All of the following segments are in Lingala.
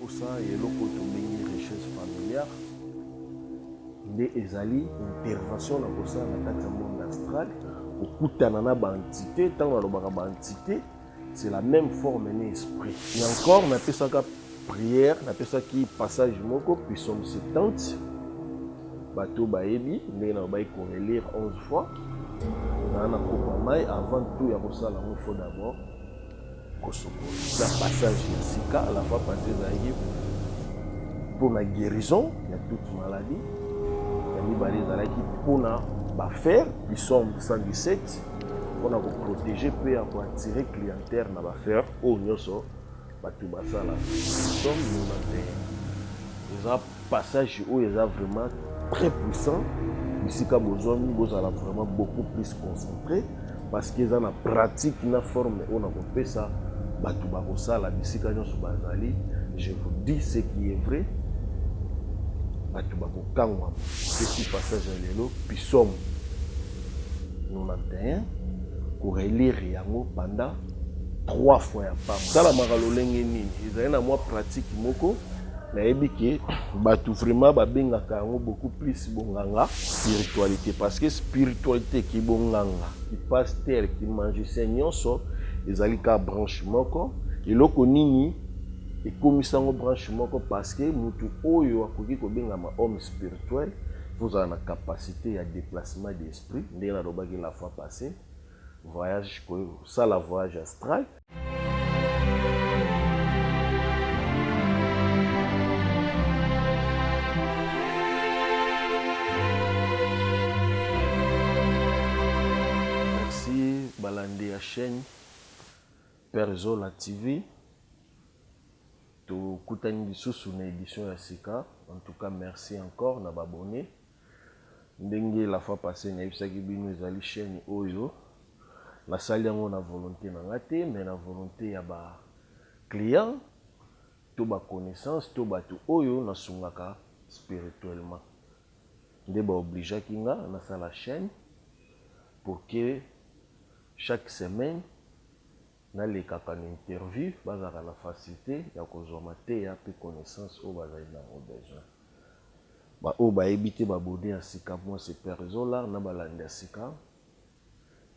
ça eloko tobengi richesse familiale nde ezali intervention na kosala na kati ya monde astral okutana na baentité ntango balobaka baentité c'est la même forme ni esprit et encore napesaka prière napesaki passage moko puis somme 70 bato bayebi ndenge na bayi korelire 11 fois na kopa mai avant tout ya kosala yango faut d'abord kosokola na passage ya sika à la fois passé ezalaki mpona guérison ya toute maladie ya mibale ezalaki mpona bafaire puis somme 117 mpona koprotege mpe ya koatire clientèle na bafaire oyo nyonso bato basala somme 91 eza passage oyo eza vraiment très puissant bisika bozwami bozala vraiment beaucoup plus concentré parce que eza na pratique na forme oyo na kopesa bato bakosala bisika nyonso bazali je vous dis ce qui est vrai bato bakokangwa pesi passage ya lelo puis somme 91 korelire yango pendant 3 fois ya pamba salamaka lolenge nini ezali na mwa pratique moko nayebi ke bato vraiment babengaka yango beaucoup plus bonganga spiritualité parce que spiritualité ki bonganga ki pasteur ki magicien nyonso ezali ka branche moko eloko nini ekomisango branche moko parce que mutu oyo akoki kobengama homme spirituel tozala na capacité ya déplacement d'esprit ndenge nalobaki la fois passée voyage kosala voyage astral merci balandi ya chaîne Père Zola TV tokutani lisusu na édition ya sika en tout cas merci encore na babonné ndenge la fois passée nayebisaki bino ezali chaîne oyo nasali yango na volonté na nga te mais na volonté ya baclient to baconnaissance to bato oyo nasungaka spirituellement nde baobligeaki nga nasala chaîne pour que chaque semaine nalekaka na interview bazalaka na facilité ya kozwa mateya mpe connaissance oyo bazali nango besoin oyo bayebi te babone ya sika moi c'est Père Zola na balandi ya sika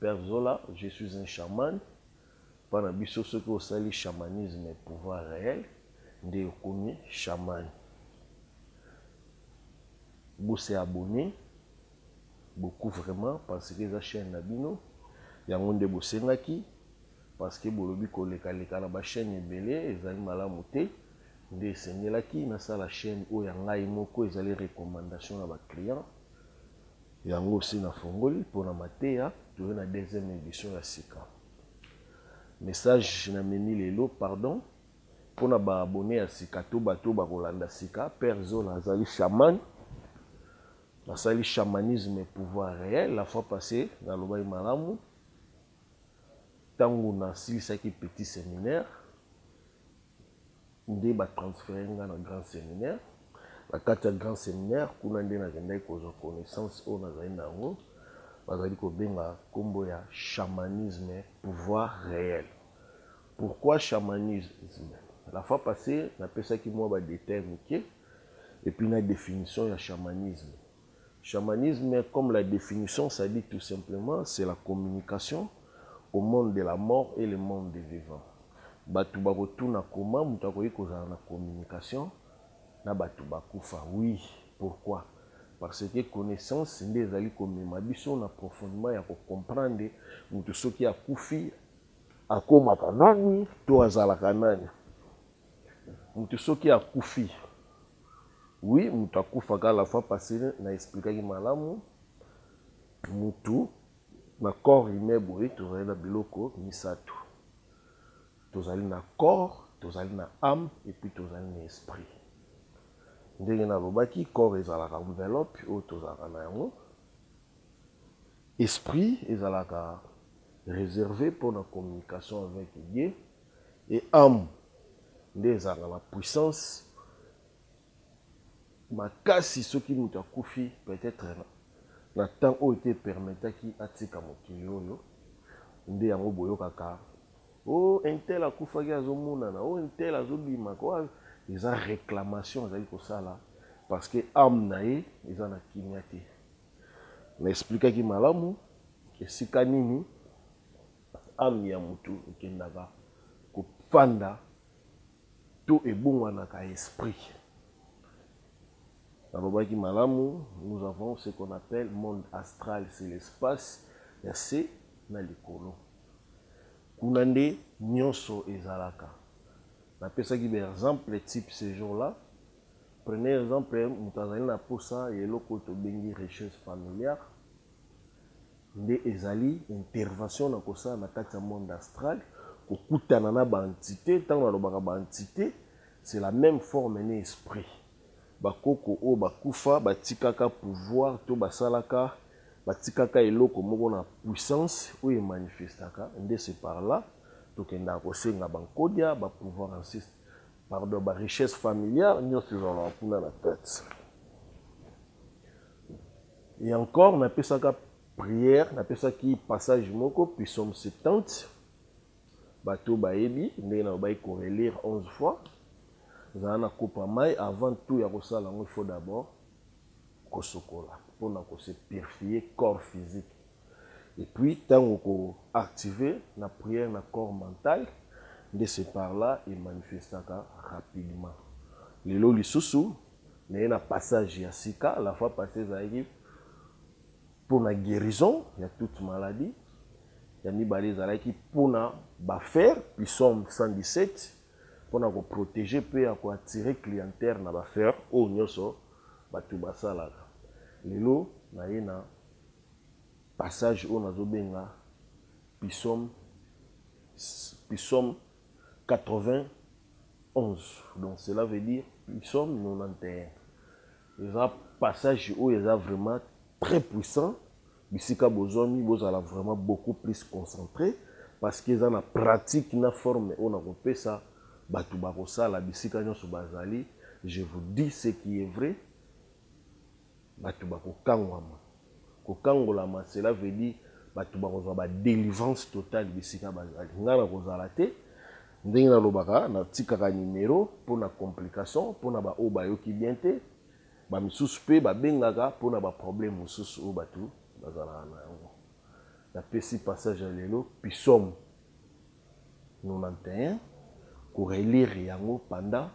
Père Zola je suis un chaman mpona biso soki osali chamanisme et pouvoir réel nde okomi chaman bose abonné beaucoup vraiment parce que eza chaîne na bino yango nde bosengaki parce que bolobi koleka-leka na bachaîne ebele ezali malamu te nde esengelaki nasala chaîne oyo ya ngai moko ezali recommandation na baclient yango aussi nafongoli mpona mateya toye na deuxième édition ya sika message namemi lelo pardon mpona baabone ya sika to bato bakolanda sika Père Zola azali chaman nasali chamanisme et pouvoir réel la fois passée nalobaki malamu ntango nasilisaki petit séminaire nde batransfere nga na grand séminaire na kati ya grand séminaire kuna nde nakendaki kozwa connaissance oyo nazali na yango bazali kobenga nkombo ya chamanisme pouvoir réel pourquoi chamanisme la fois passée napesaki mwa badétail moke et puis na définition ya chamanisme chamanisme comme la définition ça dit tout simplement c'est la communication au monde de la mort et le monde des vivants. Batu bakotuna koma mutu akoki kozala na communication na batu bakufa. Oui, pourquoi? Parce que connaissance nde ezali komema biso na profondément ya comprendre mutu soki akufi akomaka nani to azalaka nani. Mutu soki akufi. Oui, mutu akufaka la fois passée na expliquaki malamu mutu na corps humain boye tozali na biloko misato tozali na corps tozali na âme et puis tozali na esprit ndenge nalobaki corps ezalaka enveloppe oyo tozalaka na yango esprit ezalaka réservé pour la communication avec Dieu et âme nde ezalaka na puissance makasi soki mutu akufi peut-être na temps oyo te permetaki atika mokili oyo nde yango boyokaka o intel akufaki azomonana o intel azobimaka eza réclamation ezali kosala parce que âme na ye eza na kimia te. Naexplikaki malamu esika nini âme ya mutu ekendaka kofanda to ebongwanaka esprit. Nalobaki malamu, nous avons ce qu'on appelle monde astral, c'est l'espace ya se na likolo. Kuna nde nyonso ezalaka. Napesaki ba exemple type ce jour-là. Prenez exemple mutu azali na posa eloko tobengi richesse familiale. Nde ezali intervention na kosala na kati ya monde astral kokutana na baentité. Ntango nalobaka baentité, c'est la même forme na esprit. Bakoko o bakufa batikaka pouvoir to basalaka batikaka eloko moko na puissance oyo emanifestaka. Nde c'est par là tokendaka kosenga bankodia bapouvoir insiste pardon richesse familiale nyonso ezalaka kuna na kati. Et encore napesaka prière, napesaki passage moko puis somme 70 bato bayebi ndenge nalobaki korelire 11 fois. Zana na kopa mai avant tout ya kosala yango, il faut d'abord kosokola mpona kose purifier corps physique. Et puis tango ko activer na prière na corps mental, nde c'est par là et manifestaka rapidement. Lelo lisusu na passage ya sika la fois passée ezalaki mpona guérison ya toute maladie. Ya mibale ezalaki mpona bafaire puis somme 117 mpona koprotéger mpe ya koattirer clientèle na bafaire oyo nyonso bato basalaka. Lelo naye na passage oyo nazobenga psaume 91. Donc cela veut dire psaume 91. Eza passage oyo eza vraiment très puissant. Bisika bozomi bozala vraiment beaucoup plus concentré parce que eza na pratique na forme oyo nakopesa bato bakosala bisika nyonso bazali. Je vous dis ce qui est vrai. Bato bakokangwama. Kokangolama, cela veut dire bato bakozwa ba délivrance totale bisika bazali. Nga na kozala te ndenge nalobaka natikaka numéro mpona complication mpona baoyo bayoki bien te bamisusu mpe babengaka mpona baproblème mosusu oyo bato bazalaka na yango. Napesi passage ya lelo psaume 91 korelire yango pendant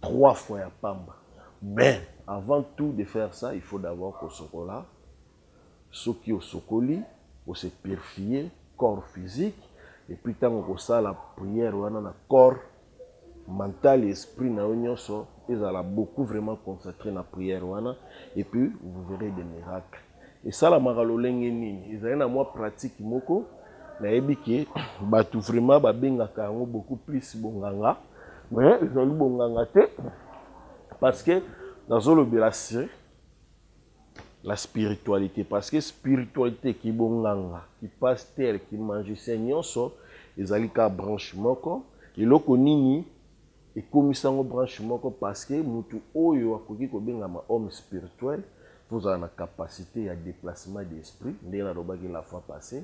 3 fois ya pamba. Mais avant tout de faire ça, il faut d'abord kosokola. Soki osokoli, se purifier corps physique et puis tant que ça la prière wana na corps mental et esprit na nyonso ezala beaucoup vraiment concentré na prière wana et puis vous verrez des miracles. Et ça la magalolenge nini ezali na moi pratique moko na ebiki batu vraiment babengaka yango beaucoup plus bonganga. Mais ezali bonganga te parce que dans le belasier la spiritualité, parce que spiritualité qui bonganga, qui pasteur, qui magicien nyonso ezali ka branche moko eloko nini ekomisango branche moko parce que mutu oyo akoki kobengama homme spirituel vous avez la capacité à déplacement d'esprit ndenge nalobaki la fois passée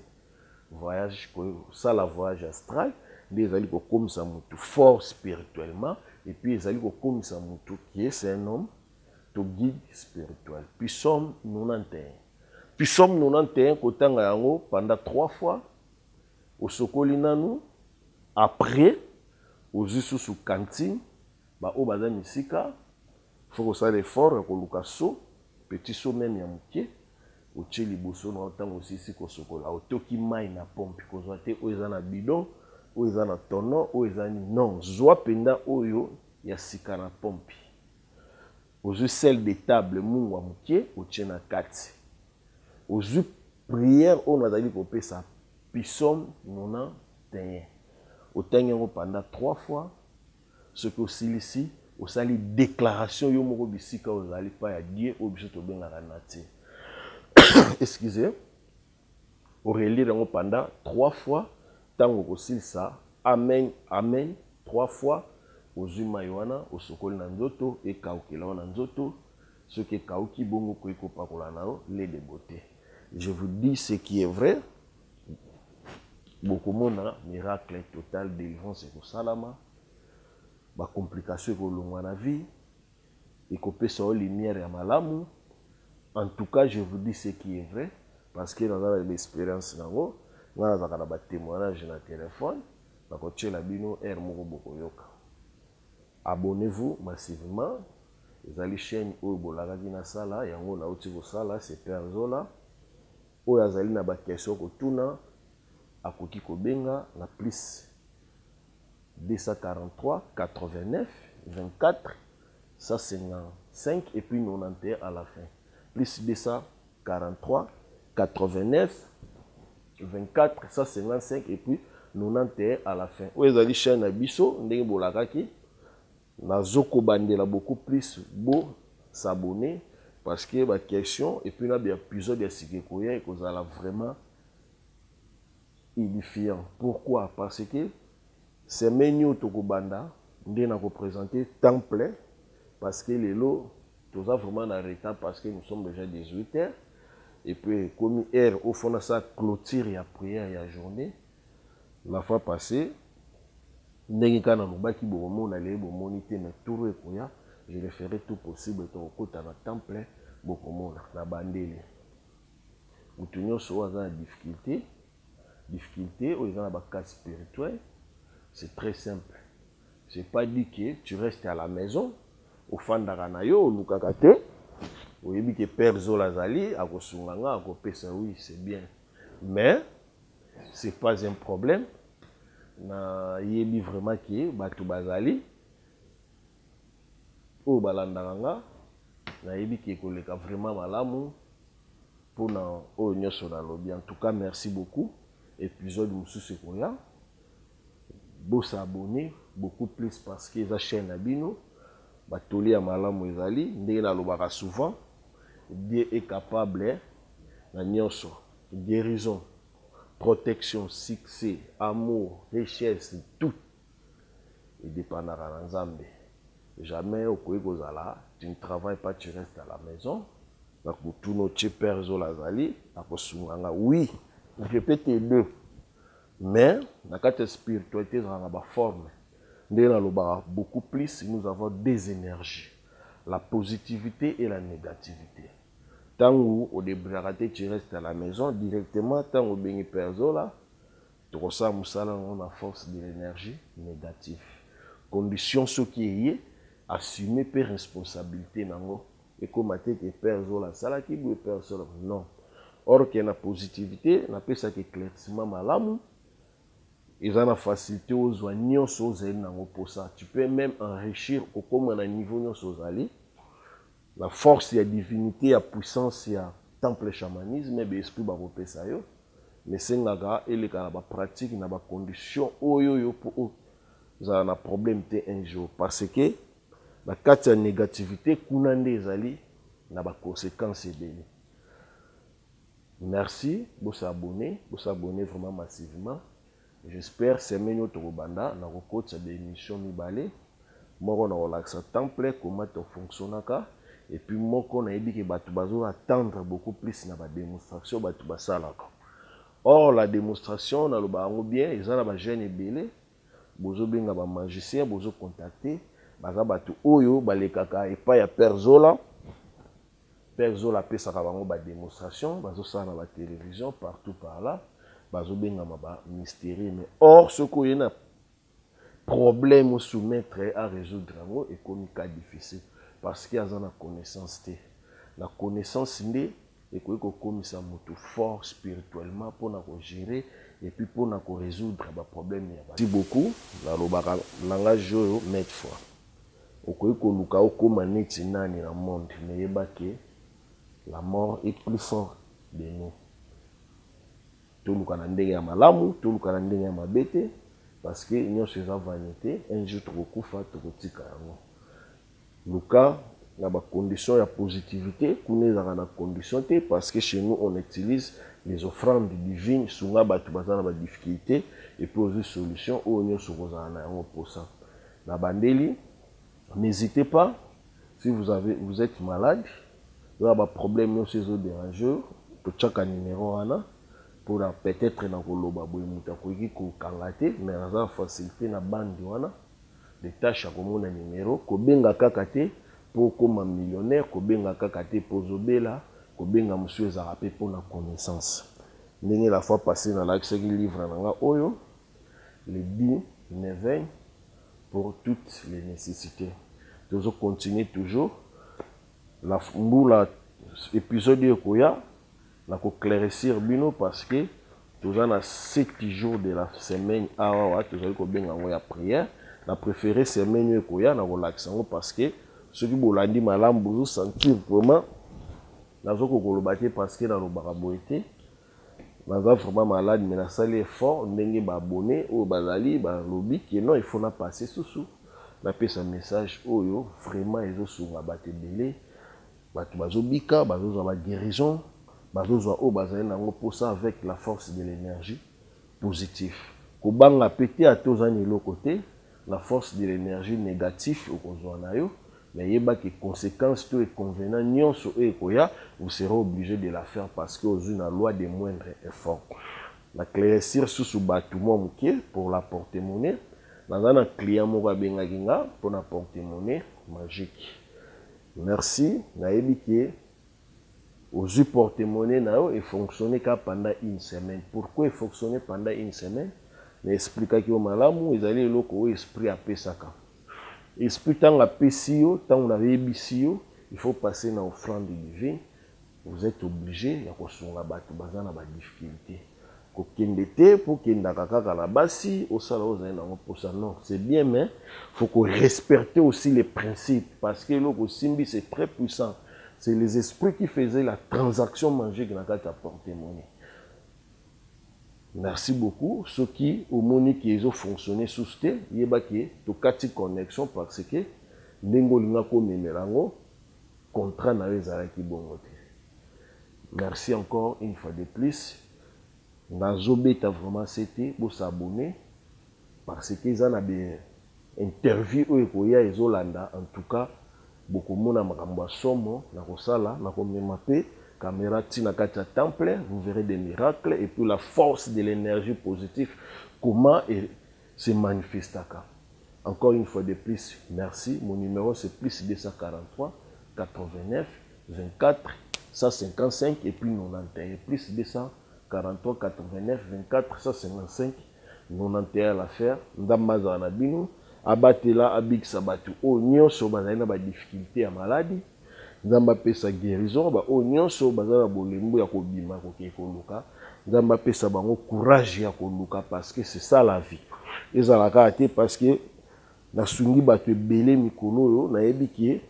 voyage ça la voyage astral nde ezali kokomisa mutu fort spirituellement et puis ezali kokomisa mutu qui est un homme to guide spirituel. Psaume 91. Psaume 91 kotanga yango pendant 3 fois au sokoli nanu après aux sous cantine ba o baza misika faut que ça l'effort ya koluka so petit so même ya mukie o tcheli boso na tango osisi ko sokola otoki mai na pompe kozwa te o eza na bidon o eza na tonneau o eza ni non zwa penda oyo ya sika na pompe. Aux celle des tables mungwa mukie au tchena kati. Aux prières on a dit pour ça psaume 91. Au tengo pendant 3 fois ce que aussi ici au sali déclaration yo moko bisika aux ali pas ya Dieu au biso to benga ranati. Excusez. Au relire pendant 3 fois tango aussi ça amen amen 3 fois ozwi mai wana osokoli na nzoto ekaukela wana nzoto soki ekauki bongo koki kopakola na yo lait de beauté. Je vous dis ce qui est vrai. Bokomona miracle total délivrance ekosalama complication ekolongwa na vie ekopesa o lumière ya malamu. En tout cas, je vous dis ce qui est vrai parce que dans l'expérience nango nga nazaka na témoignage na téléphone nakotiela bino air moko bokoyoka. Abonnez-vous massivement. Ezali chaîne oyo bolakaki na sala yango nauti kosala c'est Père Zola. Oyo azali na bakestion kotuna akoki kobenga na plus 243 89 24 155 et puis 91 à la fin. Plus 243 89 24 155 et puis 91 à la fin. Oyo ezali chaîne na biso ndenge bolakaki. Nazoko bandela beaucoup plus beau s'abonner parce que ma question et puis là bien épisode de Sikekoya et cause la vraiment édifiant. Pourquoi? Parce que c'est menu Tokobanda ndé na représenter temple parce que les lots tous a vraiment en retard parce que nous sommes déjà 18h et puis comme hier au fond de ça clôture et prière et la journée la fois passée ndenge kana lobaki bomona le bomoni te mais tour ekoya je le ferai tout possible tokota na temple bokomona na bandeli mutu nyonso aza na difficulté oyo eza na bacas spirituel. C'est très simple, c'est pas dit que tu restes à la maison ofandaka na yo olukaka te oyebi ke Père Zola azali akosunga nga akopesa. Oui, c'est bien mais c'est pas un problème. Na yebi vraiment que batu bazali o balandaka nga na yebi ke koleka vraiment malamu pona o nyonso na lobi. En tout cas, merci beaucoup. Épisode mosusu ekoya bosa abonner beaucoup plus parce que eza chaîne na bino batoli ya malamu ezali ndenge nalobaka souvent. Dieu est capable na nyonso, guérison, protection, succès, amour, richesse, tout. Et dépendra na Nzambe. Jamais au Kozala, tu ne travailles pas, tu restes à la maison. Donc, tout notre Père Zola Zali, oui, je peux t'aider. Mais, dans la spiritualité, dans la forme, beaucoup plus, nous avons des énergies. La positivité et la négativité. Tant où au début tu restes à la maison directement, tant où béni Père Zola, tu ressens la force de l'énergie négative. Condition ce qui est assumer per responsabilité nango et comme que Père Zola sala qui veut Père Zola non. Or qu'il y a la positivité, on appelle ça éclaircissement malamu. Ils ont la facilité aux oignons aux nango pour ça. Tu peux même enrichir au comme un niveau aux ali. La force, il y a divinité, il y a puissance, il y a temple chamanisme, mais l'esprit va repérer ça. Mais c'est une pratique, une condition, pour un problème un jour. Parce que la carte de négativité, il y a des conséquences. Merci, vous abonnez vraiment massivement. J'espère que c'est mieux que vous banda, na recote de émission Mibale. Moi, on a relaxé temple, comment ça fonctionne. Et puis moi on a dit que batu bazo attendre beaucoup plus na ba démonstration batu basala. Or la démonstration na lo ba ngo bien ils ont ba jeune ebele bozo benga ba magicien bozo contacter baza batu oyo balekaka epa ya Père Zola pesa ka bango ba démonstration bazo sala na ba télévision partout par là bazo benga ba mystérieux. Mais or ce ko yena problème au soumettre à résoudre ngo et comme cas difficile. Parce qu'il y a la connaissance. La connaissance est que comme ça fort spirituellement pour nous gérer et puis pour nous résoudre les problèmes. Merci beaucoup. La langage met fois. Le monde mais la mort est plus forte de nous. Tout le monde est malamu, tout le monde est mabete parce que nous sommes vanité. Un jour tu vas le cas, il y a des conditions de positivité, il y a des conditions parce que chez nous, on utilise les offrandes divines, sur la difficulté et pour des solutions où on est pour ça. La bandeli, n'hésitez pas, si vous êtes malade, vous avez des problèmes chez les dérangeurs, pour chaque numéro, pour peut-être dans le loba, mais la facilité na bande des tâches à comme un numéro, kobenga kakate pour comme un millionnaire, kobenga kakate pour zobela, kobenga monsieur zarapé pour la connaissance. N'est la fois passée dans l'accès livre nanga oyo, les 10 9 pour toutes les nécessités. Toujours continuer toujours la épisode de Koya, la ko claircir bino parce que toujours dans 7 jours de la semaine awa toujours ko benga ngoya prière. La préférée semaine de Koya na relaxer parce que ceux qui bolandi malam bozo sentir vraiment nazo ko kolobate parce que dans le baraboité naza vraiment malade mais na sali effort ndenge ba abonné au bazali ba lobby que non il faut na passer sous na pesa message oyo vraiment ezo sunga baté belé bato bazobika bazozwa ba guérison bazozwa o bazali nango posa avec la force de l'énergie positive kobanga pété à tozani le côté la force de l'énergie négative okozwa na yo mais yeba que conséquences tout et convenant nyonso e koya vous serez obligé de la faire parce que aux une loi des moindres efforts la claircir sous bâtiment moké pour la porte-monnaie dans un client moko bengaki nga pour la porte-monnaie magique. Merci nayebi que aux porte-monnaie na yo et fonctionner pendant une semaine. Pourquoi il fonctionner pendant une semaine? N'explique que au malamu ezali eloko esprit apesaka. Esprit tant apesi yo, tant on avait bisio, il faut passer dans offrande divine. Vous êtes obligé ya kosunga bato bazana ba difficulté. Ko kendete pour kenda kaka la basi au sala ozali na posa non, c'est bien mais faut qu'on respecte aussi les principes parce que le simbi c'est très puissant. C'est les esprits qui faisaient la transaction magique dans la porte-monnaie. Merci beaucoup. Ceux qui, au moment qui ont fonctionné sous ce thé, il y a une connexion parce que contrat merci encore une fois de plus. Nazobeta vraiment c'était pour s'abonner parce qu'ils ont des interviews où il y a des Hollandais en tout cas beaucoup de monde a somo na kosala na komemape caméra tina kata temple vous verrez des miracles et puis la force de l'énergie positive comment se manifeste. Encore une fois de plus merci. Mon numéro c'est plus 243 89 24 155 et puis 91 plus 243 89 24 155 91 à l'affaire ndamaza na bino abatela abikisa bato o nyonso bazali na ba difficulté ya maladie nzamba pesa guérison ba o nyonso bazala bolembo ya kobima koke koluka nzamba pesa bango courage ya koluka parce que c'est ça la vie ezalaka ate parce que nasungi bato ebele mikolo oyo nayebi ke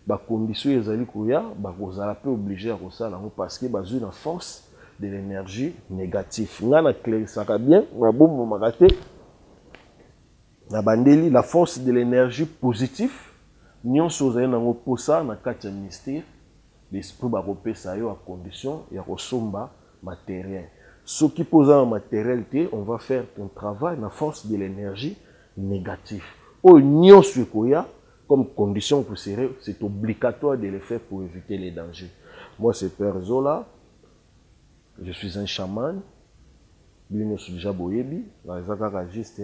ba condition ezali koya bakozala pe obligé ya kosala yango parce que bazwi na force de l'énergie négative nga na clairisaka bien na bomomaka te na bandeli la force de l'énergie positive nyonso ozali nango posa na kati ya mystère l'esprit bakopesa yo à condition ya kosomba matériel soki poza na matériel te on va faire ton travail na force de l'énergie négative oyo nyonso ekoya comme condition pour serrer c'est obligatoire de le faire pour éviter les dangers. Moi c'est Père Zola, je suis un chaman bino déjà boyebi nazaka juste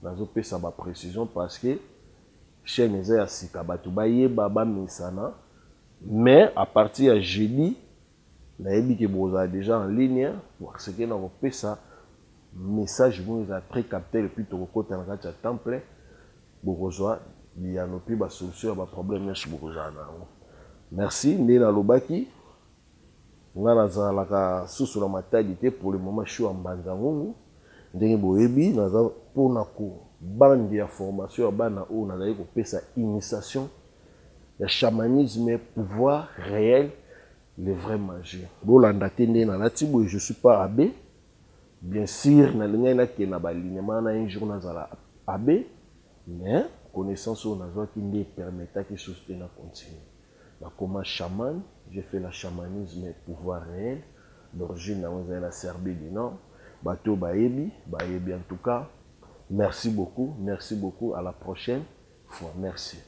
nazopesa ba précision parce que chaîne eza ya sika bato bayeba bamisana mais à partir ya jeudi nayebi ke bozala déjà en ligne parce que nakopesa message moko eza très capté depuis tokokota na kati ya temple bokozwa liyano mpe basolution ya baproblème nyonso bokozala nango. Merci nde nalobaki nga nazalaka susu na matadi te pour le moment shu ya mbanza ngungu ndenge boyebi naza mpona kobandi ya formation ya bana oyo nazali kopesa initiation ya chamanisme pouvoir réel le vrai magie bolanda te nde nalati boye je suis pas abbé bien sûr nalingai nakende na balignement na un jour nazala abbé mais connaissance oyo nazwaki nde permetaki susu te na continue nakoma chaman j'ai fait la chamanisme pouvoir réel d'origine nango ezali na Serbie du Nord bato bayebi en tout cas merci beaucoup à la prochaine fois merci.